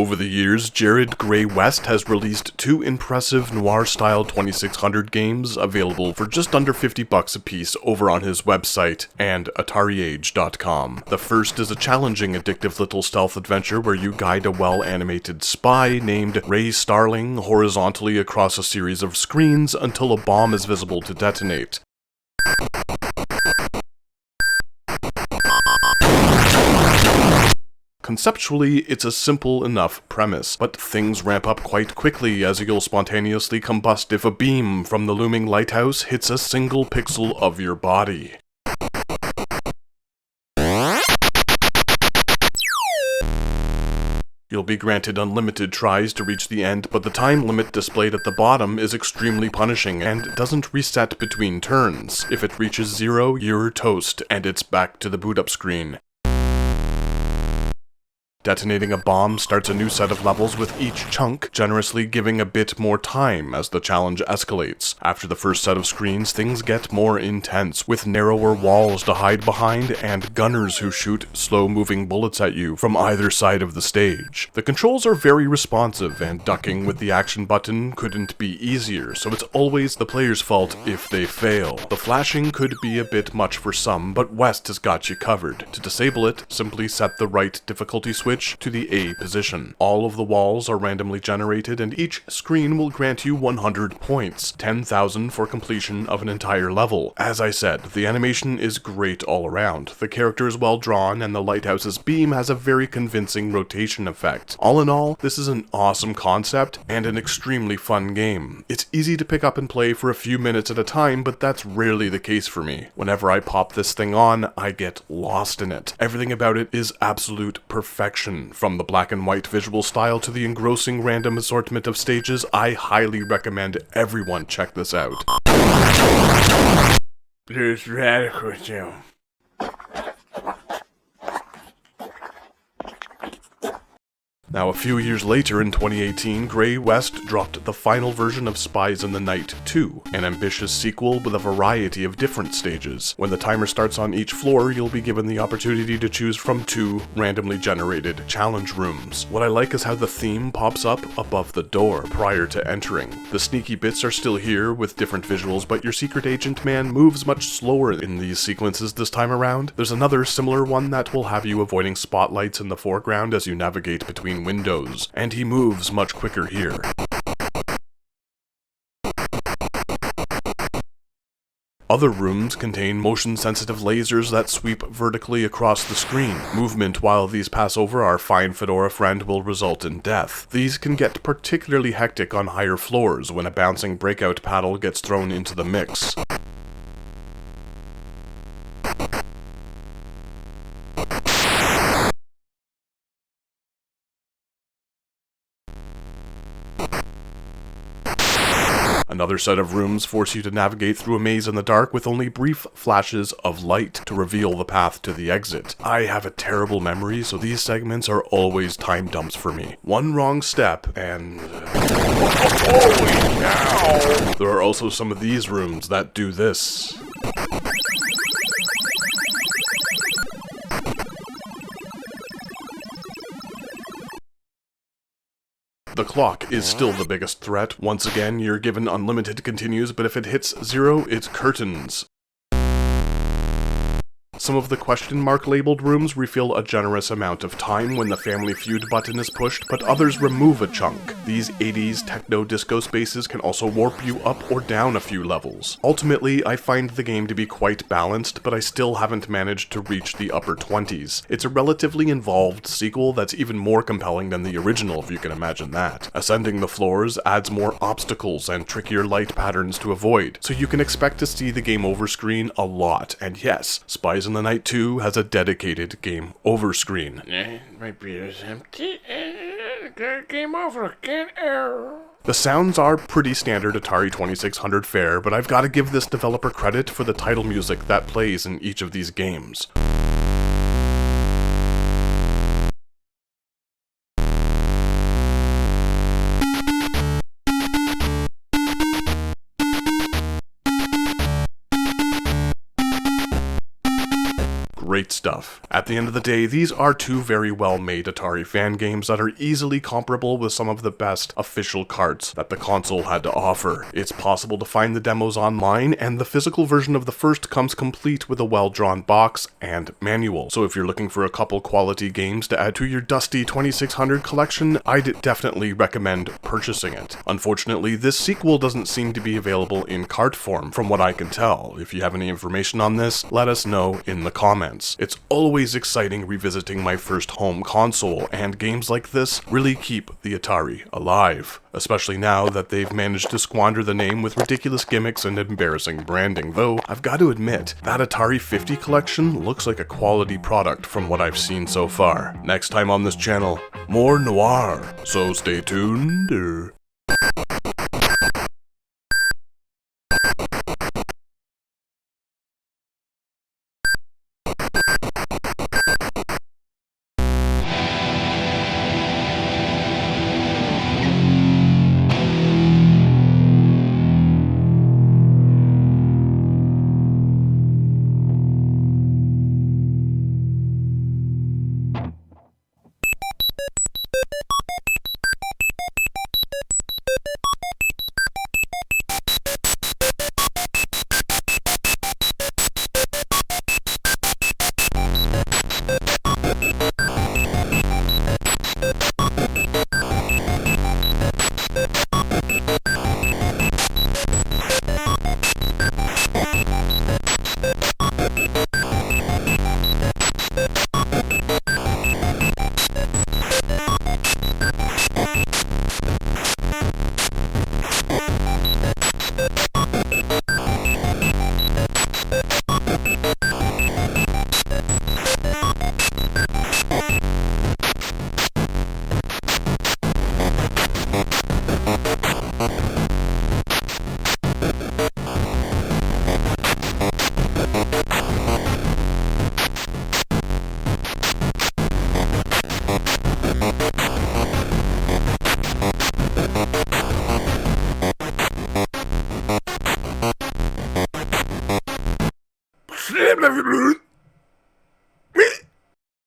Over the years, Jared Gray West has released 2 impressive noir-style 2600 games available for just under $50 a piece over on his website and AtariAge.com. The first is a challenging, addictive little stealth adventure where you guide a well-animated spy named Ray Starling horizontally across a series of screens until a bomb is visible to detonate. Conceptually, it's a simple enough premise, but things ramp up quite quickly as you'll spontaneously combust if a beam from the looming lighthouse hits a single pixel of your body. You'll be granted unlimited tries to reach the end, but the time limit displayed at the bottom is extremely punishing and doesn't reset between turns. If it reaches 0, you're toast, and it's back to the boot up screen. Detonating a bomb starts a new set of levels with each chunk generously giving a bit more time as the challenge escalates. After the first set of screens, things get more intense, with narrower walls to hide behind and gunners who shoot slow-moving bullets at you from either side of the stage. The controls are very responsive, and ducking with the action button couldn't be easier, so it's always the player's fault if they fail. The flashing could be a bit much for some, but West has got you covered. To disable it, simply set the right difficulty switch to the A position. All of the walls are randomly generated and each screen will grant you 100 points, 10,000 for completion of an entire level. As I said, the animation is great all around. The character is well drawn and the lighthouse's beam has a very convincing rotation effect. All in all, this is an awesome concept and an extremely fun game. It's easy to pick up and play for a few minutes at a time, but that's rarely the case for me. Whenever I pop this thing on, I get lost in it. Everything about it is absolute perfection. From the black and white visual style to the engrossing random assortment of stages, I highly recommend everyone check this out. It's radical, Jim. Now, a few years later in 2018, Gray West dropped the final version of Spies in the Night 2, an ambitious sequel with a variety of different stages. When the timer starts on each floor, you'll be given the opportunity to choose from 2 randomly generated challenge rooms. What I like is how the theme pops up above the door prior to entering. The sneaky bits are still here with different visuals, but your secret agent man moves much slower in these sequences this time around. There's another similar one that will have you avoiding spotlights in the foreground as you navigate between windows, and he moves much quicker here. Other rooms contain motion-sensitive lasers that sweep vertically across the screen. Movement while these pass over our fine fedora friend will result in death. These can get particularly hectic on higher floors when a bouncing breakout paddle gets thrown into the mix. Another set of rooms force you to navigate through a maze in the dark with only brief flashes of light to reveal the path to the exit. I have a terrible memory, so these segments are always time dumps for me. One wrong step and... holy cow! There are also some of these rooms that do this. The clock is still the biggest threat. Once again, you're given unlimited continues, but if it hits 0, it's curtains. Some of the question mark labeled rooms refill a generous amount of time when the Family Feud button is pushed, but others remove a chunk. These 80s techno-disco spaces can also warp you up or down a few levels. Ultimately, I find the game to be quite balanced, but I still haven't managed to reach the upper 20s. It's a relatively involved sequel that's even more compelling than the original, if you can imagine that. Ascending the floors adds more obstacles and trickier light patterns to avoid, so you can expect to see the game over screen a lot, and yes, Spies in the Night 2 has a dedicated game over screen. My beer's empty. Game over again. The sounds are pretty standard Atari 2600 fare, but I've got to give this developer credit for the title music that plays in each of these games. Great great stuff. At the end of the day, these are two very well-made Atari fan games that are easily comparable with some of the best official carts that the console had to offer. It's possible to find the demos online, and the physical version of the first comes complete with a well-drawn box and manual. So if you're looking for a couple quality games to add to your dusty 2600 collection, I'd definitely recommend purchasing it. Unfortunately, this sequel doesn't seem to be available in cart form, from what I can tell. If you have any information on this, let us know in the comments. It's always exciting revisiting my first home console, and games like this really keep the Atari alive, especially now that they've managed to squander the name with ridiculous gimmicks and embarrassing branding, though I've got to admit, that Atari 50 collection looks like a quality product from what I've seen so far. Next time on this channel, more noir, so stay tuned.